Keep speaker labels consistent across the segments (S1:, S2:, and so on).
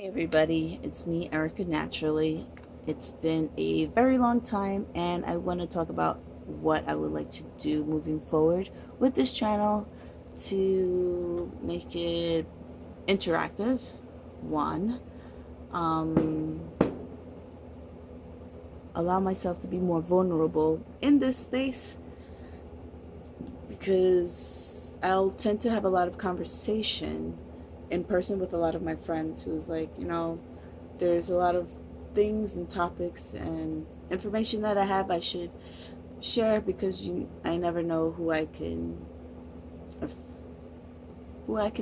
S1: Hey everybody, it's me, Erica Naturally. It's been a very long time, and I want to talk about what I would like to do moving forward with this channel to make it interactive. One, um, allow myself to be more vulnerable in this space because I'll tend to have a lot of conversation in person with a lot of my friends who's like, there's a lot of things and topics and information that I should share because I never know who I can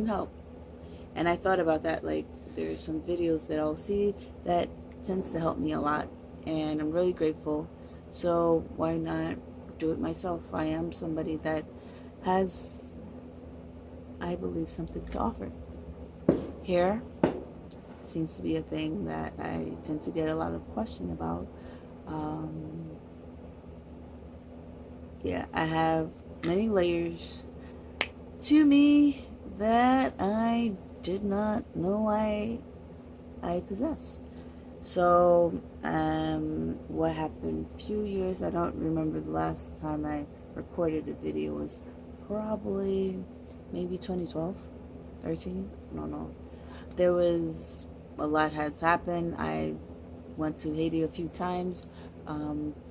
S1: help. And I thought about that, like there's some videos that I'll see that tends to help me a lot, and I'm really grateful. So why not do it myself? I am somebody that has, I believe, something to offer. Hair seems to be a thing that I tend to get a lot of question about. Um, yeah, I have many layers to me that I did not know I possess. So, what happened a few years, I don't remember the last time I recorded a video was probably maybe 2012, 13, I don't know. There was a lot has happened. I went to Haiti a few times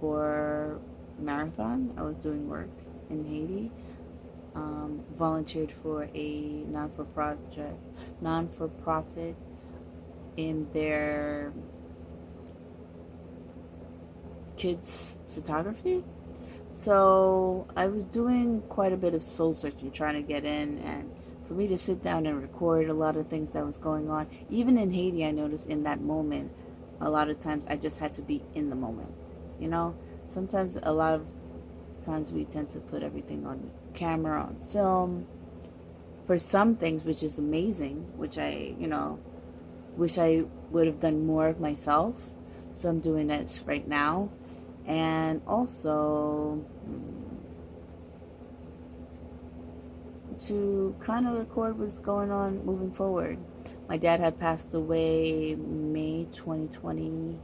S1: for marathon. I was doing work in Haiti. Volunteered for a non-for-profit in their kids photography. So I was doing quite a bit of soul searching, trying to get in, and for me to sit down and record a lot of things that was going on, even in Haiti, I noticed in that moment, a lot of times I just had to be in the moment. You know, sometimes a lot of times we tend to put everything on camera, on film, for some things, which is amazing, which wish I would have done more of myself. So I'm doing that right now. And also to kind of record what's going on moving forward. My dad had passed away May 2020,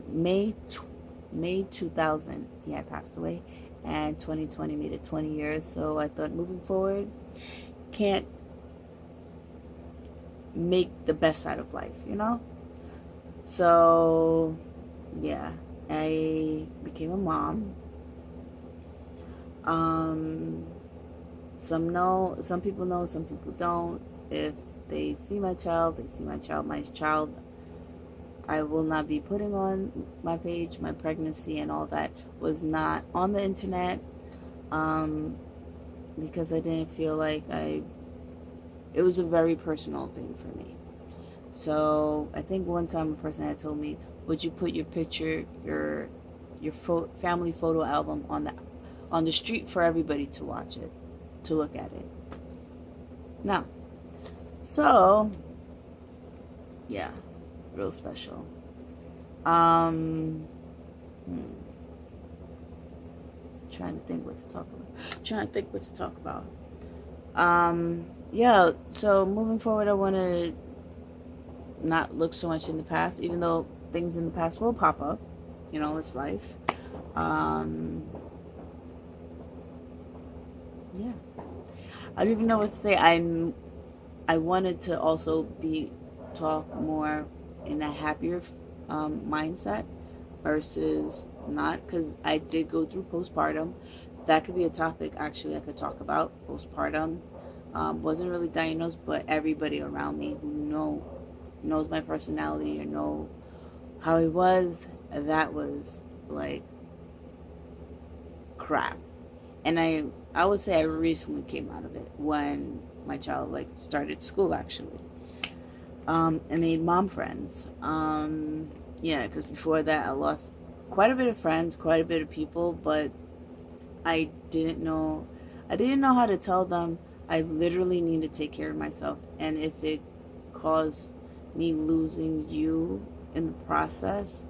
S1: May, May 2000. He had passed away, and 2020 made it 20 years. So I thought moving forward, can't make the best out of life. So, yeah, I became a mom. Um, some people know, some people don't. If they see my child, they see my child. My child, I will not be putting on my page. My pregnancy and all that was not on the internet um, because I didn't feel like it was a very personal thing for me. So I think one time a person had told me, "Would you put your picture, your family photo album on the street for everybody to watch it, to look at it?" No. So yeah, real special. Um, hmm, trying to think what to talk about. Trying to think what to talk about. Yeah. So moving forward, I want to not look so much in the past, even though things in the past will pop up. It's life. Um, yeah. I don't even know what to say. I wanted to also be talk more in a happier mindset versus not, because I did go through postpartum. That could be a topic actually I could talk about. Postpartum wasn't really diagnosed, but everybody around me who knows my personality or know how it was, that was like crap. And I would say I recently came out of it when my child like started school actually. I made mom friends. Yeah, because before that I lost quite a bit of friends, quite a bit of people, but I didn't know I didn't know how to tell them I literally need to take care of myself, and if it caused me losing you in the process,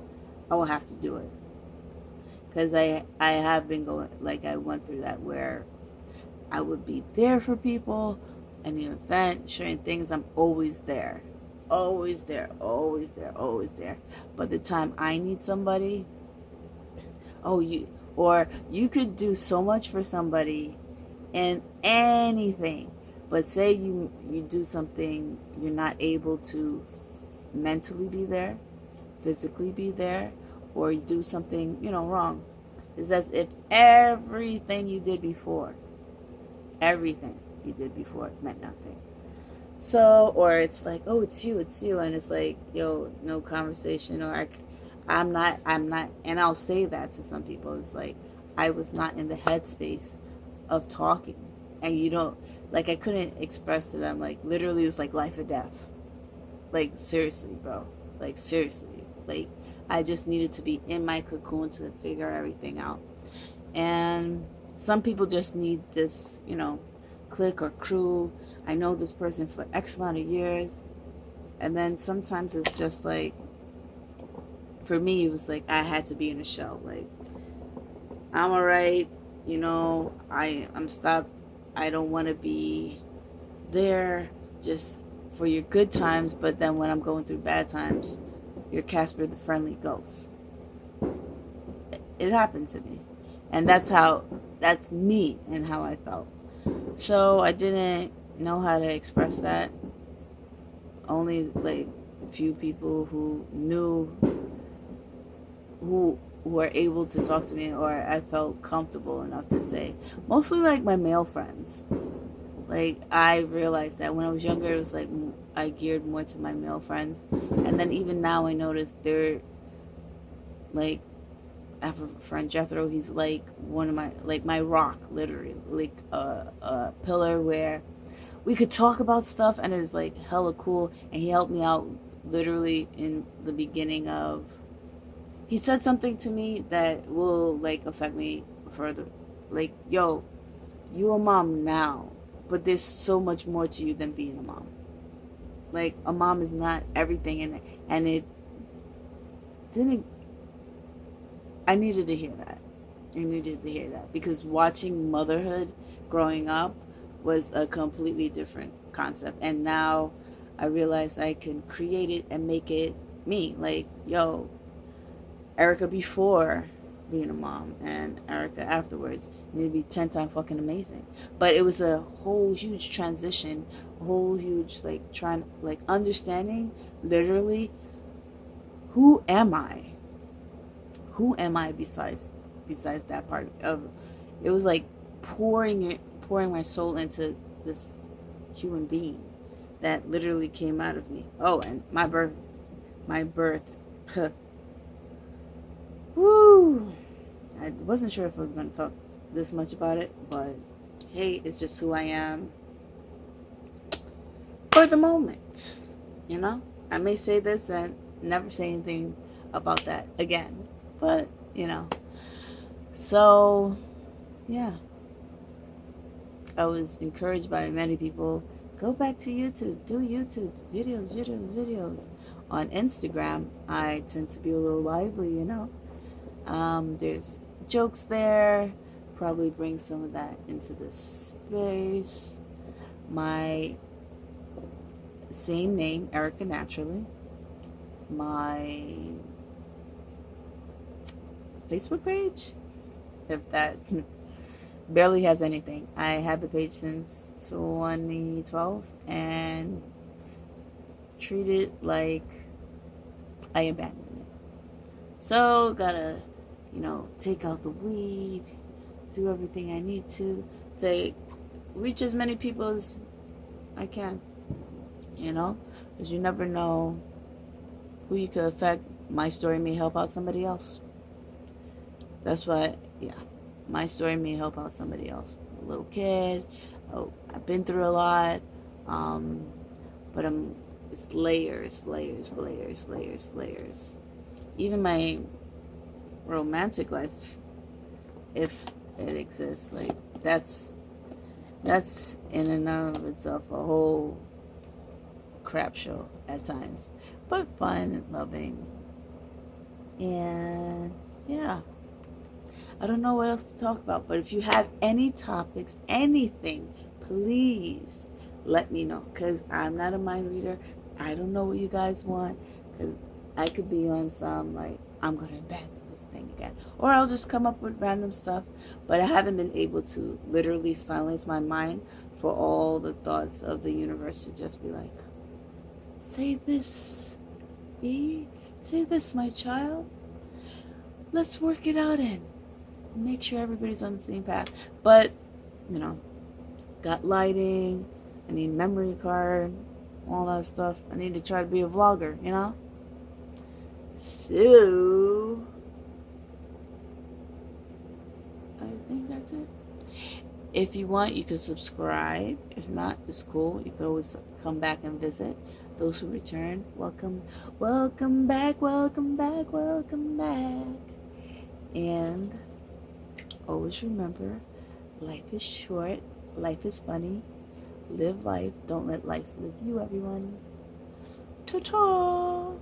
S1: I will have to do it. Because I have been going, like I went through that where I would be there for people, any event, sharing things, I'm always there. always there, always there, always there. But the time I need somebody, oh, you could do so much for somebody in anything, but say you do something, you're not able to mentally be there, physically be there, or you do something, wrong. It's as if everything you did before, everything you did before meant nothing. So, or it's like, oh, it's you, and it's like, yo, no conversation, or I'm not, and I'll say that to some people. It's like, I was not in the headspace of talking, and you don't, like, I couldn't express to them, like, literally, it was like life or death. Like, seriously, bro. Like, seriously. Like, I just needed to be in my cocoon to figure everything out. And some people just need this, clique or crew. I know this person for X amount of years. And then sometimes it's just like, for me, it was like I had to be in a shell. Like, I'm alright, I'm stopped. I don't want to be there just for your good times, but then when I'm going through bad times, you're Casper the Friendly Ghost. It happened to me. And that's me and how I felt. So I didn't know how to express that. Only like a few people who knew, who were able to talk to me, or I felt comfortable enough to say. Mostly like my male friends. Like, I realized that when I was younger, it was like I geared more to my male friends. And then even now I notice they're like, I have a friend Jethro. He's like one of my rock, literally, like a pillar where we could talk about stuff, and it was like hella cool. And he helped me out literally in the beginning of. He said something to me that will like affect me further. Like, yo, you a mom now, but there's so much more to you than being a mom. Like, a mom is not everything, and it didn't. I needed to hear that. I needed to hear that because watching motherhood growing up was a completely different concept, and now I realize I can create it and make it me. Like, yo, Erica before being a mom and Erica afterwards need to be 10 times fucking amazing. But it was a whole huge transition, a whole huge like trying like understanding literally who am I? Who am I besides that part of it was like pouring my soul into this human being that literally came out of me. Oh, and my birth. Woo! I wasn't sure if I was going to talk this much about it, but hey, it's just who I am for the moment. I may say this and never say anything about that again, but so yeah, I was encouraged by many people. Go back to YouTube, do YouTube videos. On Instagram, I tend to be a little lively. There's jokes there. Probably bring some of that into this space. My same name, Erica Naturally. My Facebook page, if that barely has anything. I had the page since 2012 and treat it like I abandoned it. So, gotta, take out the weed, do everything I need to reach as many people as I can, because you never know who you could affect. My story may help out somebody else. That's why, yeah, my story may help out somebody else. A little kid, oh, I've been through a lot, but it's layers. Even my romantic life, if it exists, like that's in and of itself a whole crap show at times, but fun and loving. And yeah, I don't know what else to talk about, but if you have any topics, anything, please let me know, because I'm not a mind reader. I don't know what you guys want, because I could be on some, like, I'm going to abandon this thing again. Or I'll just come up with random stuff. But I haven't been able to literally silence my mind for all the thoughts of the universe to just be like, say this, E. Say this, my child. Let's work it out and make sure everybody's on the same path. But, you know, got lighting, I need memory card, all that stuff. I need to try to be a vlogger, you know? So, I think that's it. If you want, you can subscribe. If not, it's cool. You can always come back and visit. Those who return, welcome, welcome back, welcome back, welcome back. And always remember, life is short, life is funny. Live life, don't let life live you, everyone. Ta-ta!